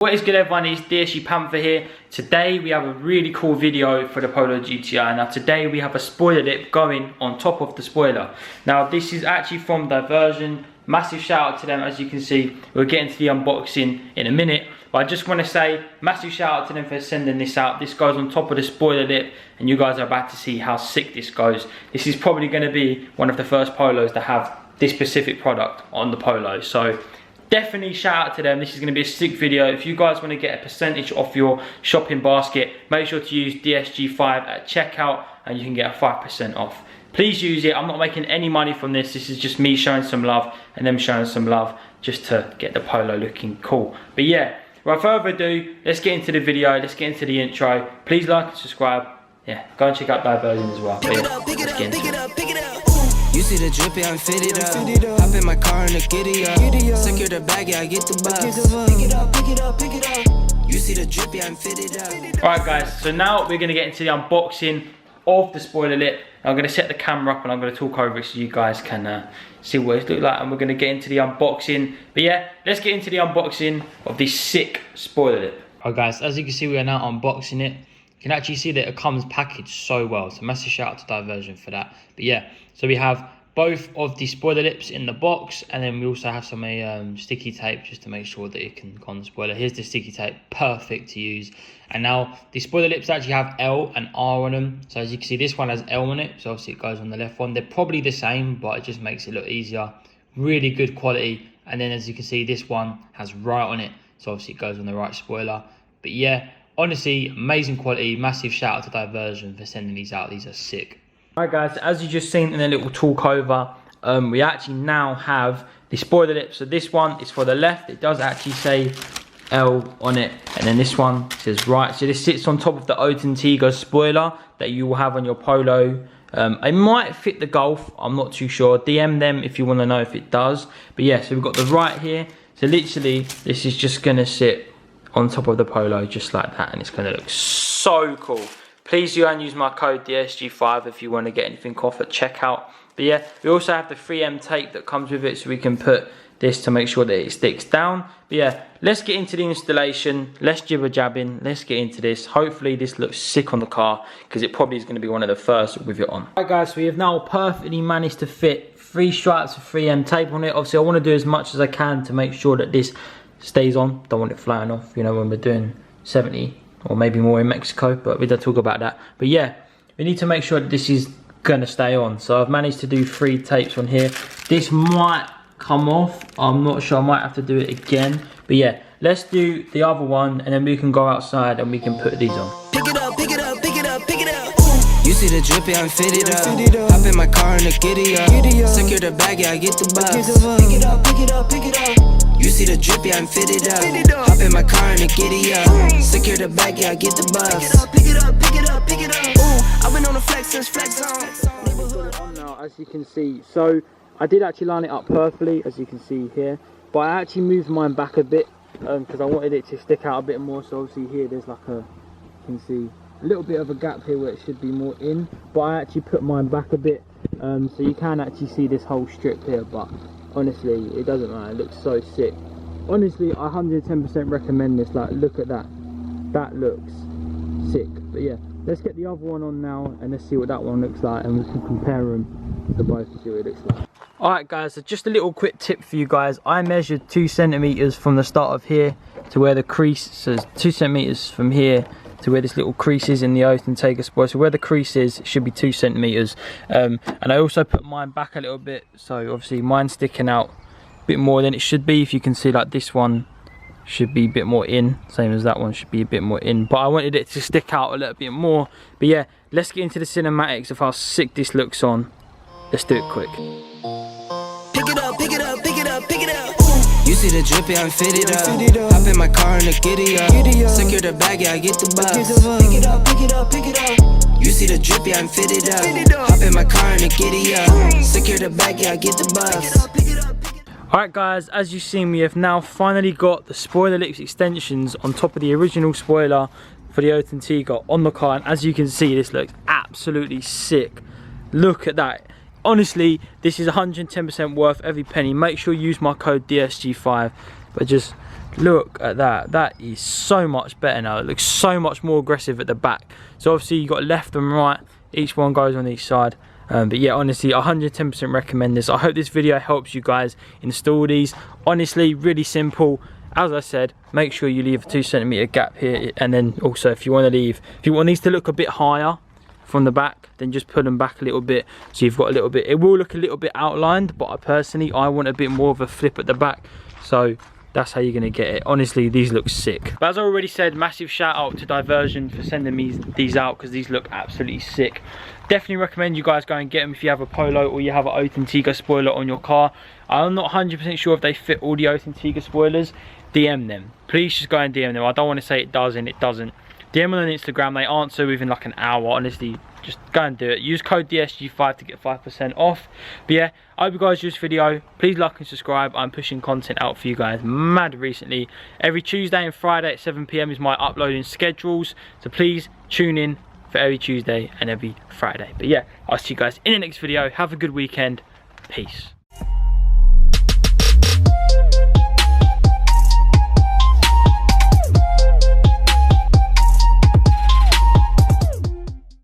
What is good, everyone? It's DSG Panther here. Today we have a really cool video for the Polo GTI. Now today we have a spoiler lip going on top of the spoiler. Now this is actually from Diversion. Massive shout out to them. As you can see, we'll get into the unboxing in a minute. But I just want to say massive shout out to them for sending this out. This goes on top of the spoiler lip and you guys are about to see how sick this goes. This is probably going to be one of the first Polos to have this specific product on the Polo. So definitely shout out to them. This is going to be a sick video. If you guys want to get a percentage off your shopping basket, make sure to use DSG5 at checkout and you can get a 5% off. Please use it. I'm not making any money from this. This is just me showing some love and them showing some love just to get the Polo looking cool. But yeah, without further ado, let's get into the video. Let's get into the intro. Please like and subscribe. Yeah, go and check out Diversion as well. But yeah, let's get into it. You see the drippy, I'm fitted up. Hop in my car and the giddy up. Secure the bag, yeah, I get the bus. Pick it up, pick it up, pick it up. You see the drippy, I'm fitted up. Alright guys, so now we're going to get into the unboxing of the spoiler lip. I'm going to set the camera up and I'm going to talk over it so you guys can see what it looks like. And we're going to get into the unboxing. But yeah, let's get into the unboxing of this sick spoiler lip. Alright guys, as you can see, we are now unboxing it. You can actually see that it comes packaged so well. So massive shout out to Diversion for that. But yeah, so we have both of the spoiler lips in the box, and then we also have some sticky tape just to make sure that it can go on the spoiler. Here's the sticky tape, perfect to use. And now the spoiler lips actually have L and R on them. So as you can see, this one has L on it, so obviously it goes on the left one. They're probably the same, but it just makes it look easier. Really good quality. And then as you can see, this one has right on it, so obviously it goes on the right spoiler. But yeah, honestly, amazing quality. Massive shout out to Diversion for sending these out. These are sick. Alright guys, as you just seen in a little talk over, we actually now have the spoiler lip. So this one is for the left. It does actually say L on it. And then this one says right. So this sits on top of the Oettinger spoiler that you will have on your Polo. It might fit the Golf. I'm not too sure. DM them if you want to know if it does. But yeah, so we've got the right here. So literally, this is just going to sit on top of the Polo just like that, and it's going to look so cool. Please do and use my code DSG5 if you want to get anything off at checkout. But yeah, we also have the 3M tape that comes with it, so we can put this to make sure that it sticks down. But yeah, let's get into the installation. Let's jibber jabbing. Let's get into this. Hopefully this looks sick on the car, because it probably is going to be one of the first with it on. Alright guys, so we have now perfectly managed to fit 3 stripes of 3M tape on it. Obviously I want to do as much as I can to make sure that this stays on. Don't want it flying off, you know, when we're doing 70 or maybe more in Mexico, but we don't talk about that. But yeah, we need to make sure that this is gonna stay on. So I've managed to do 3 tapes on here. This might come off, I'm not sure, I might have to do it again. But yeah, let's do the other one and then we can go outside and we can put these on. Pick it up, pick it up, pick it up, pick it up. You see the drippy, I'm fitted up. Hop in my car and the giddy up. Secure the bag, yeah, I get the bus. Pick it up, pick it up, pick it up. You see the drippy, I'm fitted up. Hop in my car and the giddy up. Secure the bag, yeah, I get the bus. Pick it up, pick it up, pick it up, pick it up. Ooh, I've been on the flex since flex zone. On now, as you can see, so I did actually line it up perfectly, as you can see here. But I actually moved mine back a bit because I wanted it to stick out a bit more. So obviously here, there's like you can see a little bit of a gap here where it should be more in. But I actually put mine back a bit, so you can actually see this whole strip here. But honestly, it doesn't matter, it looks so sick. Honestly, I 110% recommend this. Like, look at that, that looks sick. But yeah, let's get the other one on now and let's see what that one looks like, and we can compare them to both to see what it looks like. Alright guys, so just a little quick tip for you guys. I measured 2 centimeters from the start of here to where the crease, so 2 centimeters from here to where this little crease is in the Oettinger spoiler. So where the crease is, it should be 2 centimeters. And I also put mine back a little bit, so obviously mine's sticking out a bit more than it should be. If you can see, like this one should be a bit more in, same as that one should be a bit more in. But I wanted it to stick out a little bit more. But yeah, let's get into the cinematics of how sick this looks on. Let's do it quick. Pick it up, pick it up, pick it up, pick it up. You see the drippy, I'm fitted up. Hop in my car and the giddy up. Secure the bag, yeah, I get the bus. Pick it up, pick it up, pick it up. You see the drippy, I'm fitted up. Hop in my car and the giddy up. Secure the bag, yeah, I get the bus. Alright guys, as you've seen, we have now finally got the spoiler lips extensions on top of the original spoiler for the Oettinger on the car, and as you can see, this looks absolutely sick. Look at that. Honestly, this is 110% worth every penny. Make sure you use my code DSG5. But just Look at that. That is so much better now. It looks so much more aggressive at the back. So obviously you've got left and right. Each one goes on each side. But yeah, honestly, 110% recommend this. I hope this video helps you guys install these. Honestly, really simple. As I said, make sure you leave a 2 centimeter gap here. And then also, if you want these to look a bit higher from the back, then just pull them back a little bit, so you've got a little bit, it will look a little bit outlined, but I want a bit more of a flip at the back. So that's how you're going to get it. Honestly, these look sick. But as I already said, massive shout out to Diversion for sending me these out, because these look absolutely sick. Definitely recommend you guys go and get them if you have a Polo or you have an Oettinger spoiler on your car. I'm not 100% sure if they fit all the Oettinger spoilers. DM them. Please just go and DM them. I don't want to say it does and it doesn't. DM them on Instagram. They answer within like an hour. Honestly, just go and do it. Use code DSG5 to get 5% off. But yeah, I hope you guys enjoyed this video. Please like and subscribe. I'm pushing content out for you guys mad recently. Every Tuesday and Friday at 7 PM is my uploading schedules. So please tune in for every Tuesday and every Friday. But yeah, I'll see you guys in the next video. Have a good weekend. Peace.